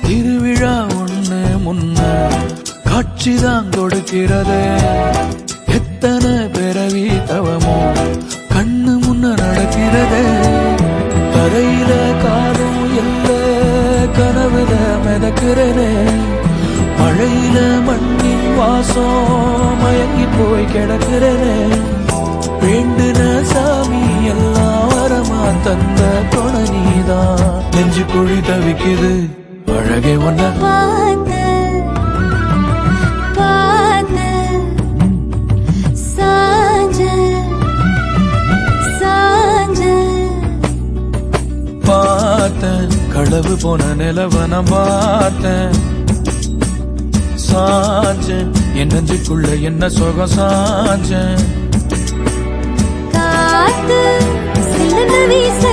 திருவிழா ஒண்ணு முன்ன காட்சிதான் கொடுக்கிறது. எத்தனை பிறவி தவமோ கண்ணு முன்ன நடக்கிறது. தரையில காலும் இல்ல கனவுல மிதக்கிறனே. மழையில மண்ணின் வாசம் மயங்கி போய் கிடக்கிறனே. வேண்டுன சாமி எல்லாம் வரமா தந்த துணை நீதான். நெஞ்சு குழி தவிக்குது அழகே ஒன்ன பார்த்தேன். களவு போன நிலவன பார்த்தேன். சாஞ்சேன் என் நெஞ்சுக்குள்ள என்ன சுகம் சாஞ்சேன். காத்து சிலந்து வீச